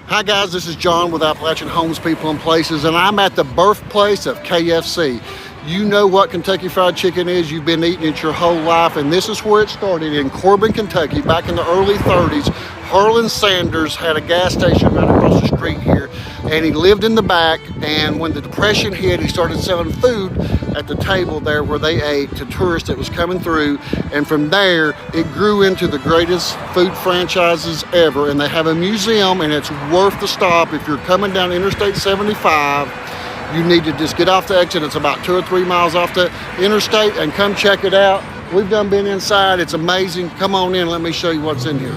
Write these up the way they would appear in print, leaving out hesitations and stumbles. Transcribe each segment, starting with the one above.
Hi guys, this is John with Appalachian Homes, People and Places, and I'm at the birthplace of KFC. You know what Kentucky Fried Chicken is. You've been eating it your whole life, and this is where it started in Corbin, Kentucky, back in the early 30s. Harland Sanders had a gas station right across the street here, and he lived in the back, and when the Depression hit, he started selling food at the table there where they ate to tourists that was coming through, and from there, it grew into the greatest food franchises ever, and they have a museum, and it's worth the stop. If you're coming down Interstate 75, you need to just get off the exit. It's about 2 or 3 miles off the interstate, and come check it out. We've done been inside. It's amazing. Come on in. Let me show you what's in here.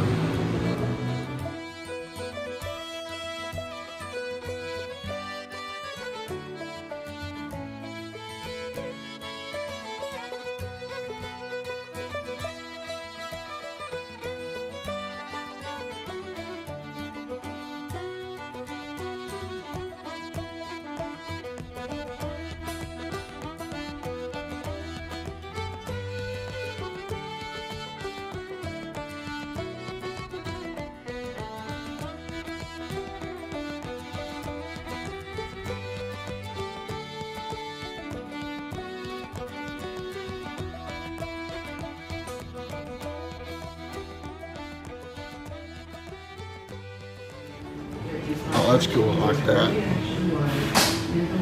Oh, that's cool. I like that.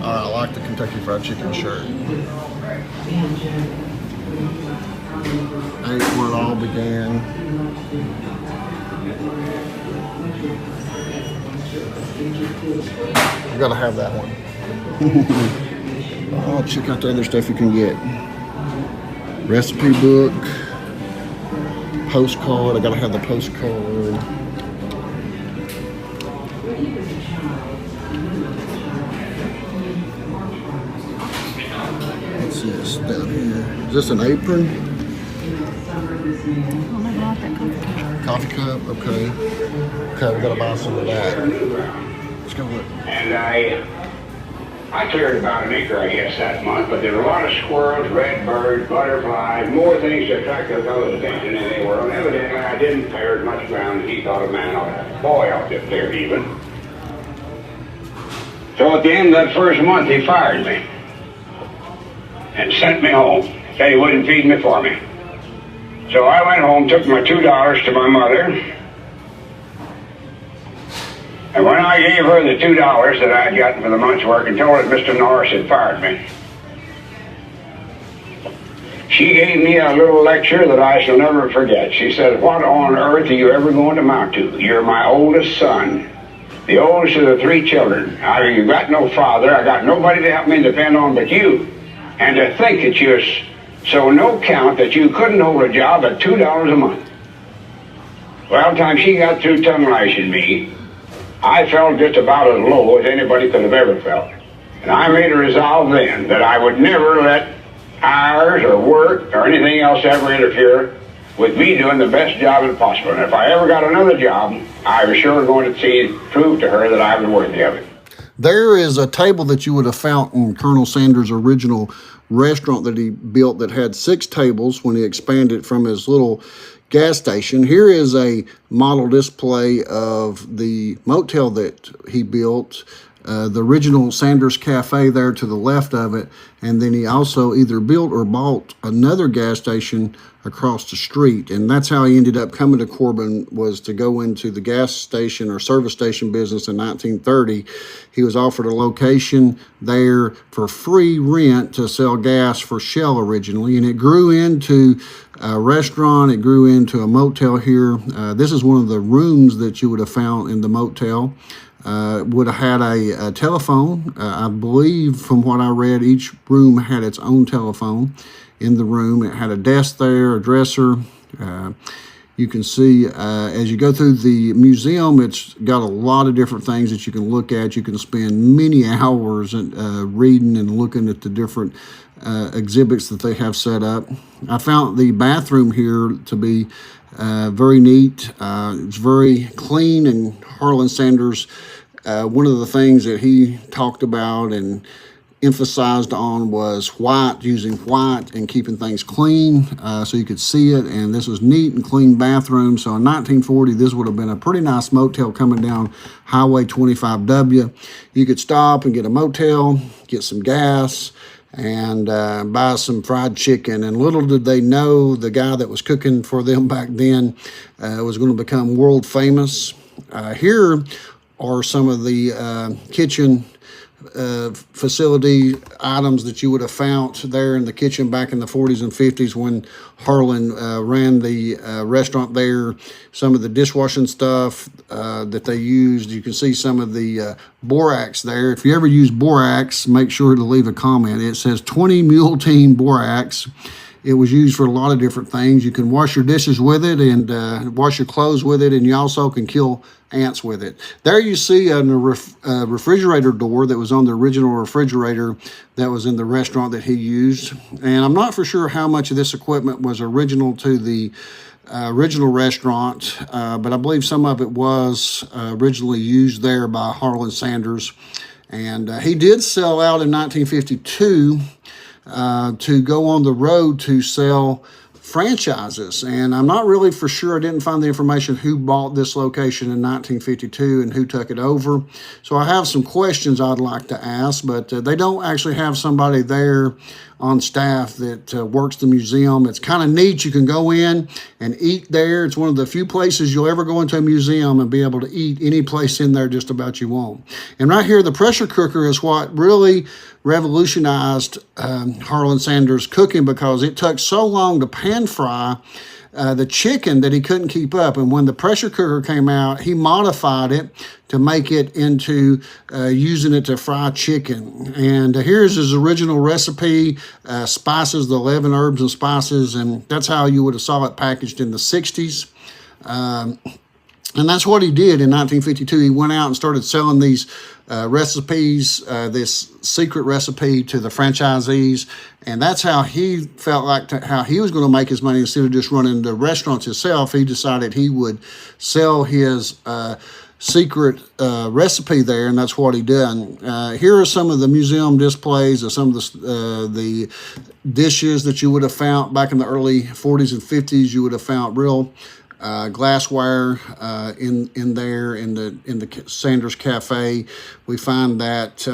I like the Kentucky Fried Chicken shirt. Ain't where it all began. You gotta have that one. Oh, check out the other stuff you can get. Recipe book, postcard. I gotta have the postcard. What's this down here? Is this an apron? Coffee cup, okay. Okay, we gotta buy some of that. Let's go look. And I cleared about an acre, I guess, that month, but there were a lot of squirrels, red birds, butterflies, more things to attract the fellow's attention than they were. And evidently, I didn't clear as much ground as he thought a man ought to. Boy ought to clear even. So at the end of that first month, he fired me and sent me home. Said he wouldn't feed me for me. So I went home, took my $2 to my mother, and when I gave her the $2 that I had gotten for the month's work and told her that Mr. Norris had fired me, she gave me a little lecture that I shall never forget. She said, "What on earth are you ever going to amount to? You're my oldest son, the oldest of the 3 children. You've got no father. I got nobody to help me depend on but you. And to think that you're so no count that you couldn't hold a job at $2 a month." Well, the time she got through tongue lashing me, I felt just about as low as anybody could have ever felt. And I made a resolve then that I would never let hours or work or anything else ever interfere with me doing the best job as possible. And if I ever got another job, I was sure going to prove to her that I was worthy of it. There is a table that you would have found in Colonel Sanders' original restaurant that he built that had 6 tables when he expanded from his little gas station. Here is a model display of the motel that he built, the original Sanders Cafe there to the left of it, and then he also either built or bought another gas station across the street, and that's how he ended up coming to Corbin, was to go into the gas station or service station business in 1930. He was offered a location there for free rent to sell gas for Shell originally, and it grew into a restaurant, it grew into a motel here. This is one of the rooms that you would have found in the motel. Would have had a telephone. I believe from what I read, each room had its own telephone in the room. It had a desk there, a dresser. You can see as you go through the museum, it's got a lot of different things that you can look at. You can spend many hours reading and looking at the different exhibits that they have set up. I found the bathroom here to be very neat. It's very clean, and Harland Sanders, one of the things that he talked about and emphasized on was white, using white and keeping things clean so you could see it. And this was neat and clean bathroom. So in 1940, this would have been a pretty nice motel coming down Highway 25W. You could stop and get a motel, get some gas, and buy some fried chicken. And little did they know, the guy that was cooking for them back then was going to become world famous. Here are some of the kitchen facility items that you would have found there in the kitchen back in the 40s and 50s when Harland ran the restaurant there. Some of the dishwashing stuff that they used. You can see some of the borax there. If you ever use borax, make sure to leave a comment. It says 20 mule team borax. It was used for a lot of different things. You can wash your dishes with it and wash your clothes with it, and you also can kill ants with it. There you see a refrigerator door that was on the original refrigerator that was in the restaurant that he used. And I'm not for sure how much of this equipment was original to the original restaurant, but I believe some of it was originally used there by Harland Sanders. And he did sell out in 1952 to go on the road to sell franchises. And I'm not really for sure, I didn't find the information who bought this location in 1952 and who took it over. So I have some questions I'd like to ask, but they don't actually have somebody there on staff that works the museum. It's kind of neat. You can go in and eat there. It's one of the few places you'll ever go into a museum and be able to eat any place in there just about you want. And right here, the pressure cooker is what really revolutionized Harland Sanders cooking, because it took so long to pan fry the chicken that he couldn't keep up. And when the pressure cooker came out, he modified it to make it into using it to fry chicken. And here's his original recipe, spices, the 11 herbs and spices, and that's how you would have saw it packaged in the 60s. And that's what he did in 1952. He went out and started selling these recipes, this secret recipe to the franchisees. And that's how he felt like how he was going to make his money. Instead of just running the restaurants himself, he decided he would sell his secret recipe there, and that's what he did. Here are some of the museum displays of some of the dishes that you would have found back in the early 40s and 50s. You would have found real glassware in there in the Sanders Cafe. We find that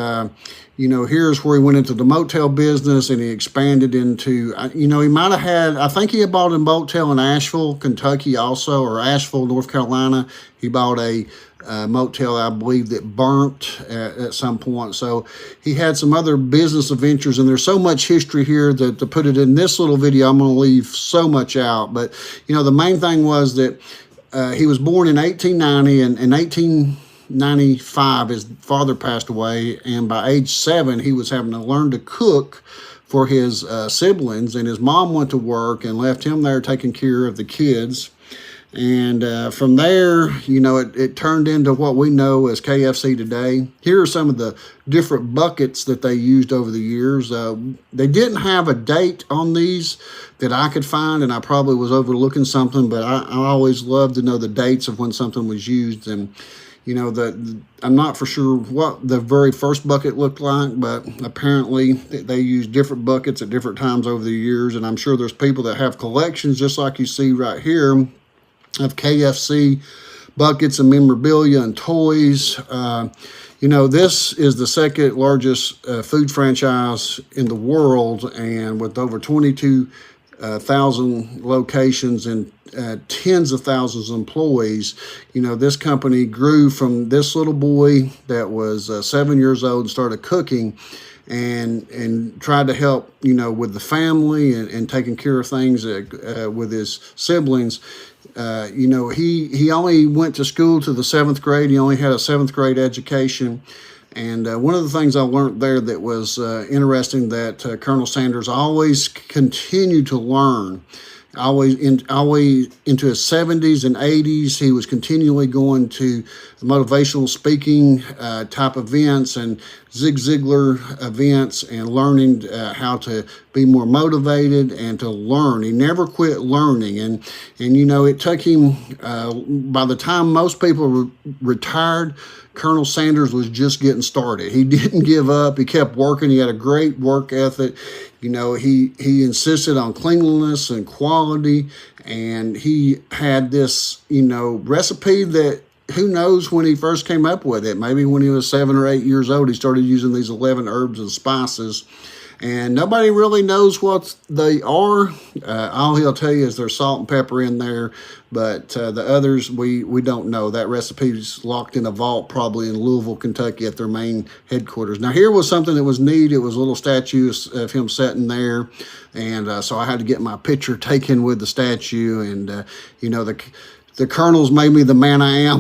here's where he went into the motel business, and he expanded into he might have had, I think he had bought a motel in Asheville, Kentucky also, or Asheville, North Carolina. He bought a motel, I believe, that burnt at some point. So he had some other business adventures, and there's so much history here that to put it in this little video, I'm going to leave so much out. But the main thing was that he was born in 1890, and in 1895 his father passed away, and by age 7 he was having to learn to cook for his siblings, and his mom went to work and left him there taking care of the kids. And from there, it turned into what we know as KFC today. Here are some of the different buckets that they used over the years. They didn't have a date on these that I could find, and I probably was overlooking something, but I always love to know the dates of when something was used. And I'm not for sure what the very first bucket looked like, but apparently they used different buckets at different times over the years. And I'm sure there's people that have collections, just like you see right here, of KFC buckets and memorabilia and toys. This is the second largest food franchise in the world, and with over 22,000 locations and tens of thousands of employees. This company grew from this little boy that was 7 years old and started cooking and tried to help, with the family and taking care of things with his siblings. He only went to school to the 7th grade. He only had a 7th grade education. And one of the things I learned there that was interesting, that Colonel Sanders always continued to learn. Always into his 70s and 80s, he was continually going to motivational speaking type events and Zig Ziglar events, and learning how to be more motivated and to learn. He never quit learning, and it took him by the time most people retired, Colonel Sanders was just getting started. He didn't give up. He kept working. He had a great work ethic. You know, he insisted on cleanliness and quality, and he had this, you know, recipe that who knows when he first came up with it. Maybe when he was 7 or 8 years old, he started using these 11 herbs and spices. And nobody really knows what they are. All he'll tell you is there's salt and pepper in there, but the others we don't know. That recipe is locked in a vault probably in Louisville, Kentucky at their main headquarters. Now here was something that was neat. It was a little statue of him sitting there, and so I had to get my picture taken with the statue. And you know, the colonels made me the man I am.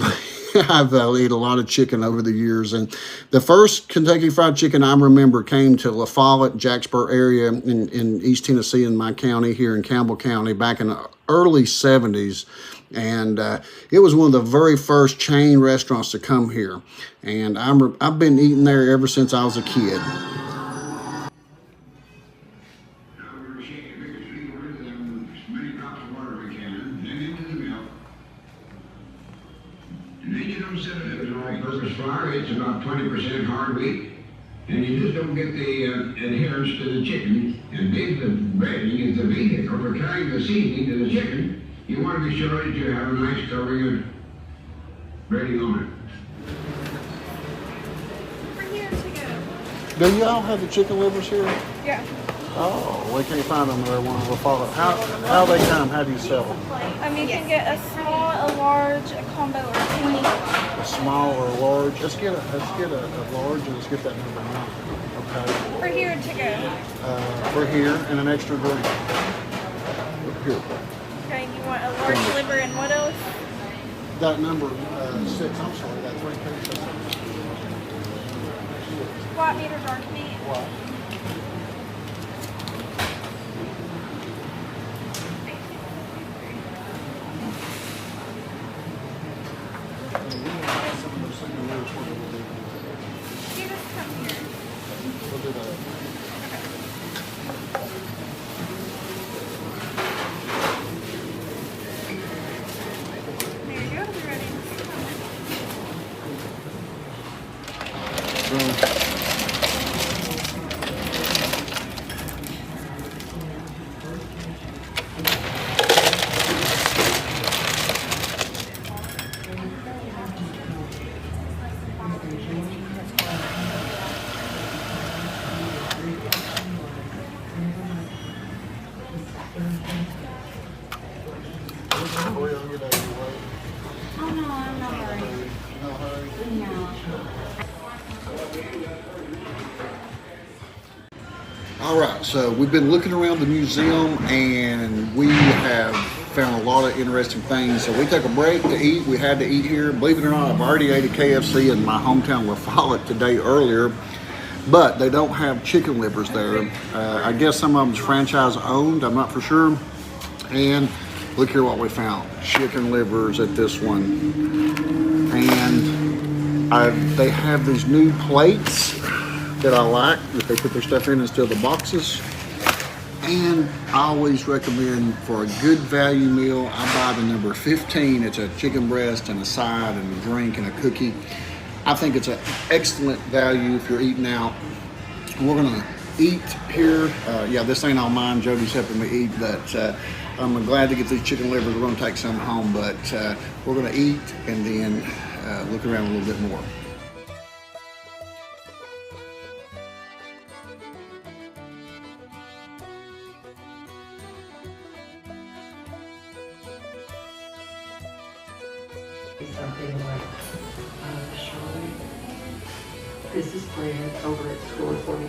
I've eaten a lot of chicken over the years, and the first Kentucky Fried Chicken I remember came to La Follette, Jacksboro area in East Tennessee in my county here in Campbell County back in the early 70s, and it was one of the very first chain restaurants to come here, and I've been eating there ever since I was a kid. It's about 20% hard wheat, and you just don't get the adherence to the chicken. And if the breading is the vehicle for carrying the seasoning to the chicken, you want to be sure that you have a nice covering of breading on it. For here to go. Do you all have the chicken livers here? Yeah. Oh, we can't find them there. One will follow. How they come? How do you sell them? You can get a small, a large, a combo, or a penny. A small or a large? Let's get a large and let's get that number 9. Okay. For here to go. For here and an extra drink. Here. Okay, you want a large liver and what else? That number 6. I'm sorry, that 3 pieces. White meat or dark meat? What? You just come here. We'll do that. There you go, we're ready. Oh no, I'm not hurrying. No hurry. No. All right, so we've been looking around the museum and we have found a lot of interesting things. So we took a break to eat. We had to eat here. Believe it or not, I've already ate a KFC in my hometown La Follette today earlier, but they don't have chicken livers there. I guess some of them's franchise owned. I'm not for sure. And look here what we found. Chicken livers at this one. And they have these new plates that I like, that they put their stuff in instead of the boxes. And I always recommend for a good value meal, I buy the number 15. It's a chicken breast and a side and a drink and a cookie. I think it's an excellent value if you're eating out. We're gonna eat here. Yeah, this ain't all mine. Jody's helping me eat, but I'm glad to get these chicken livers. We're gonna take some home, but we're gonna eat and then look around a little bit more. Something like Shirley. This is bread over at store 45.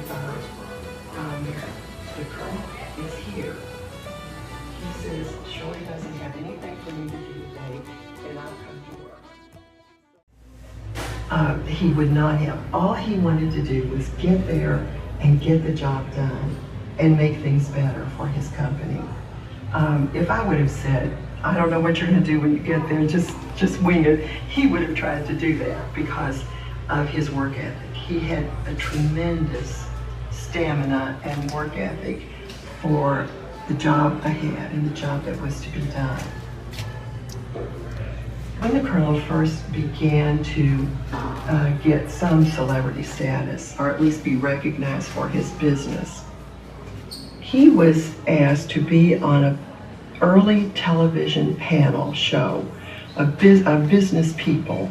The colonel is here. He says Shirley doesn't have anything for me to do today, and I'll come to work. He would not have. All he wanted to do was get there and get the job done and make things better for his company. If I would have said, I don't know what you're going to do when you get there, just wing it, he would have tried to do that because of his work ethic. He had a tremendous stamina and work ethic for the job ahead and the job that was to be done. When the colonel first began to get some celebrity status, or at least be recognized for his business. He was asked to be on an early television panel show of business people.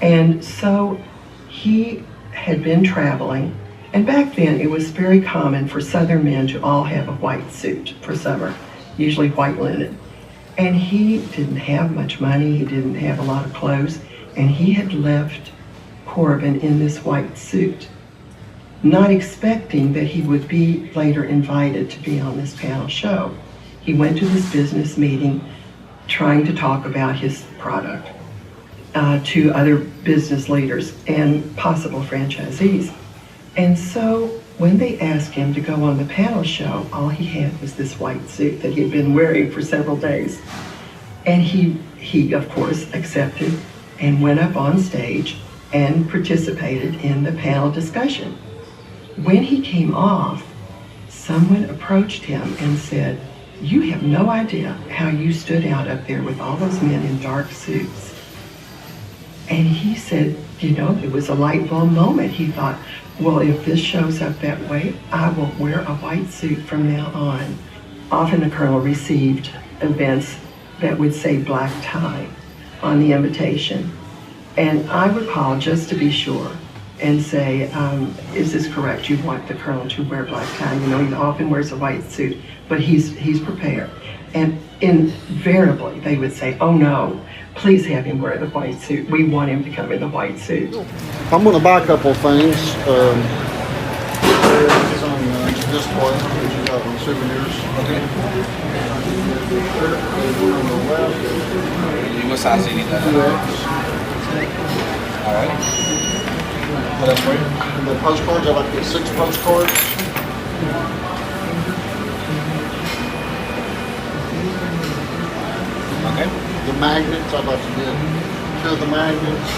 And so he had been traveling, and back then it was very common for Southern men to all have a white suit for summer, usually white linen. And he didn't have much money, he didn't have a lot of clothes, and he had left Corbin in this white suit, not expecting that he would be later invited to be on this panel show. He went to this business meeting trying to talk about his product to other business leaders and possible franchisees. And so when they asked him to go on the panel show, all he had was this white suit that he had been wearing for several days. And he of course accepted and went up on stage and participated in the panel discussion. When he came off, someone approached him and said, "You have no idea how you stood out up there with all those men in dark suits." And he said, it was a light bulb moment. He thought, well, if this shows up that way, I will wear a white suit from now on. Often the Colonel received events that would say black tie on the invitation. And I would call just to be sure and say, is this correct? You want the Colonel to wear black tie? He often wears a white suit, but he's prepared. And invariably they would say, oh no, please have him wear the white suit. We want him to come in the white suit. I'm going to buy a couple of things. There's on display, which you got on souvenirs. Okay. What size do you need that? All right. What else for you? And the postcards, I'd like to get 6 postcards. Okay. The magnets, I'd like to get 2 of the magnets.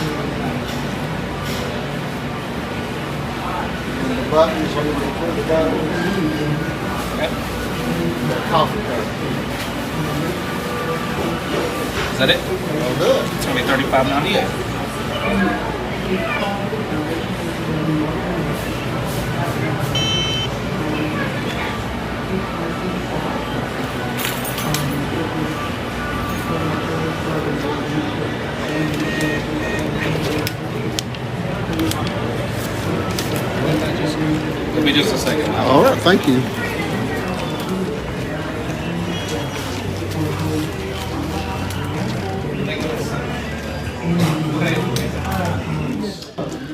And the buttons, I'm going to put the buttons. Okay. The coffee cup. Is that it? Oh, good. It's gonna be $35.98. Give me just a second. All right, thank you.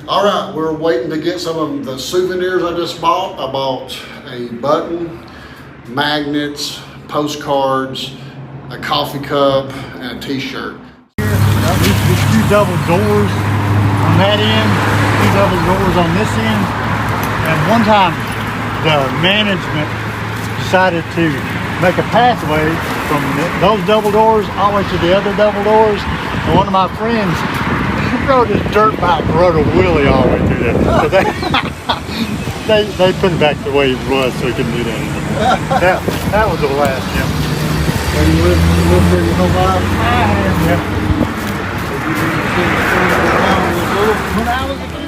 All right, we're waiting to get some of the souvenirs I just bought. I bought a button, magnets, postcards, a coffee cup, and a t-shirt. There's 2 double doors on that end, 2 double doors on this end. And one time the management decided to make a pathway from those double doors all the way to the other double doors. And one of my friends rode his dirt bike, rode a wheelie all the way through there. So they put it back the way it was so he couldn't do that anymore. That was the last, yeah. And you lived there your whole life? I have, yeah. When I was a kid? When I was a kid.